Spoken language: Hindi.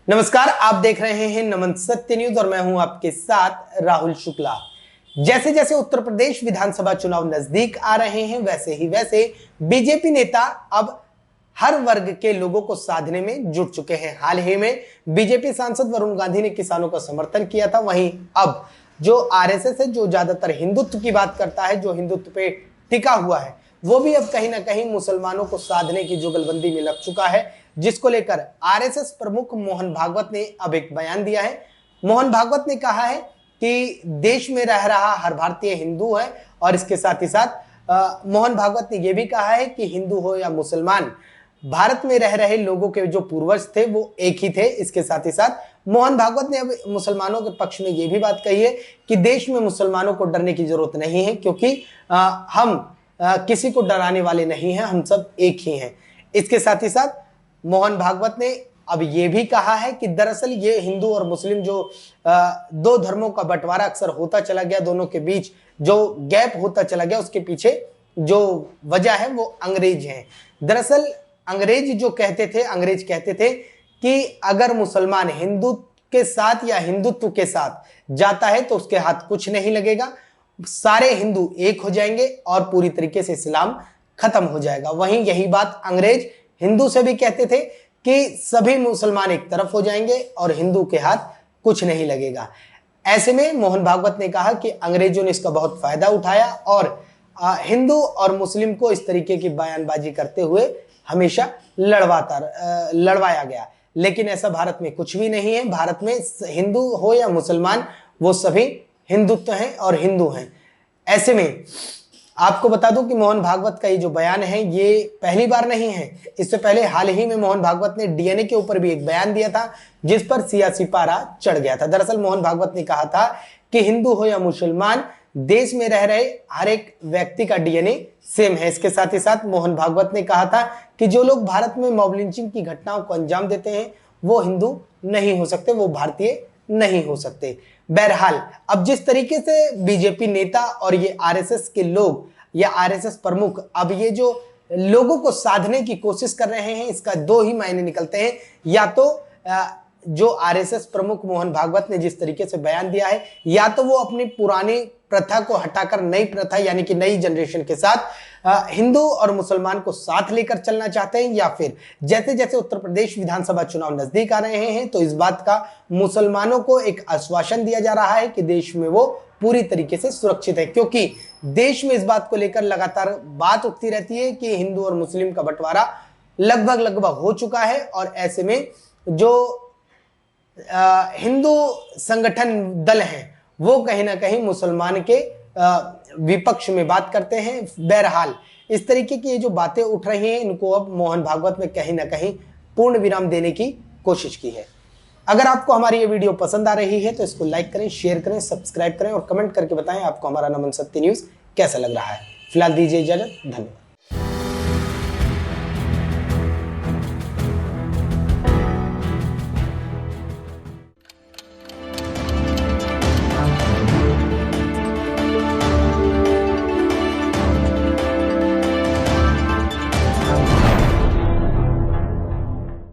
नमस्कार, आप देख रहे हैं नमन सत्य न्यूज और मैं हूं आपके साथ राहुल शुक्ला। जैसे जैसे उत्तर प्रदेश विधानसभा चुनाव नजदीक आ रहे हैं वैसे बीजेपी नेता अब हर वर्ग के लोगों को साधने में जुट चुके हैं। हाल ही में बीजेपी सांसद वरुण गांधी ने किसानों का समर्थन किया था, वहीं अब जो आरएसएस है, जो ज्यादातर हिंदुत्व की बात करता है, जो हिंदुत्व पे टिका हुआ है, वो भी अब कहीं ना कहीं मुसलमानों को साधने की जुगलबंदी में लग चुका है, जिसको लेकर आरएसएस प्रमुख मोहन भागवत ने अब एक बयान दिया है। मोहन भागवत ने कहा है कि देश में रह रहा हर भारतीय हिंदू है और इसके साथ ही साथ मोहन भागवत ने यह भी कहा है कि हिंदू हो या मुसलमान, भारत में रह रहे लोगों के जो पूर्वज थे वो एक ही थे। इसके साथ ही साथ मोहन भागवत ने अब मुसलमानों के पक्ष में यह भी बात कही है कि देश में मुसलमानों को डरने की जरूरत नहीं है, क्योंकि हम किसी को डराने वाले नहीं हैं, हम सब एक ही हैं। इसके साथ ही साथ मोहन भागवत ने अब यह भी कहा है कि दरअसल ये हिंदू और मुस्लिम जो दो धर्मों का बंटवारा अक्सर होता चला गया, दोनों के बीच जो गैप होता चला गया, उसके पीछे जो वजह है वो अंग्रेज हैं। दरअसल अंग्रेज कहते थे कि अगर मुसलमान हिंदू के साथ या हिंदुत्व के साथ जाता है तो उसके हाथ कुछ नहीं लगेगा, सारे हिंदू एक हो जाएंगे और पूरी तरीके से इस्लाम खत्म हो जाएगा। वहीं यही बात अंग्रेज हिंदू से भी कहते थे कि सभी मुसलमान एक तरफ हो जाएंगे और हिंदू के हाथ कुछ नहीं लगेगा। ऐसे में मोहन भागवत ने कहा कि अंग्रेजों ने इसका बहुत फायदा उठाया और हिंदू और मुस्लिम को इस तरीके की बयानबाजी करते हुए हमेशा लड़वाया गया, लेकिन ऐसा भारत में कुछ भी नहीं है। भारत में हिंदू हो या मुसलमान, वो सभी हिंदुत्व हैं और हिंदू हैं। ऐसे में आपको बता दूं कि मोहन भागवत का ये जो बयान है ये पहली बार नहीं है। इससे पहले हाल ही में मोहन भागवत ने डीएनए के ऊपर भी एक बयान दिया था, जिस पर सियासी पारा चढ़ गया था। दरअसल मोहन भागवत ने कहा था कि हिंदू हो या मुसलमान, देश में रह रहे हर एक व्यक्ति का डीएनए सेम है। इसके साथ ही साथ मोहन भागवत ने कहा था कि जो लोग भारत में मॉब लिंचिंग की घटनाओं को अंजाम देते हैं वो हिंदू नहीं हो सकते, वो भारतीय नहीं हो सकते। बहरहाल अब जिस तरीके से बीजेपी नेता और ये आरएसएस के लोग या आरएसएस प्रमुख अब ये जो लोगों को साधने की कोशिश कर रहे हैं, इसका दो ही मायने निकलते हैं। या तो जो आरएसएस प्रमुख मोहन भागवत ने जिस तरीके से बयान दिया है, या तो वो अपनी पुरानी प्रथा को हटाकर नई प्रथा यानी कि नई जनरेशन के साथ हिंदू और मुसलमान को साथ लेकर चलना चाहते हैं, या फिर जैसे जैसे उत्तर प्रदेश विधानसभा चुनाव नजदीक आ रहे हैं तो इस बात का मुसलमानों को एक आश्वासन दिया जा रहा है कि देश में वो पूरी तरीके से सुरक्षित है। क्योंकि देश में इस बात को लेकर लगातार बात उठती रहती है कि हिंदू और मुस्लिम का बंटवारा लगभग हो चुका है, और ऐसे में जो हिंदू संगठन दल हैं वो कहीं ना कहीं मुसलमान के विपक्ष में बात करते हैं। बहरहाल इस तरीके की ये जो बातें उठ रही हैं, इनको अब मोहन भागवत में कहीं ना कहीं पूर्ण विराम देने की कोशिश की है। अगर आपको हमारी ये वीडियो पसंद आ रही है तो इसको लाइक करें, शेयर करें, सब्सक्राइब करें और कमेंट करके बताएं आपको हमारा नमन सत्य न्यूज कैसा लग रहा है। फिलहाल दीजिए इजाजत, धन्यवाद।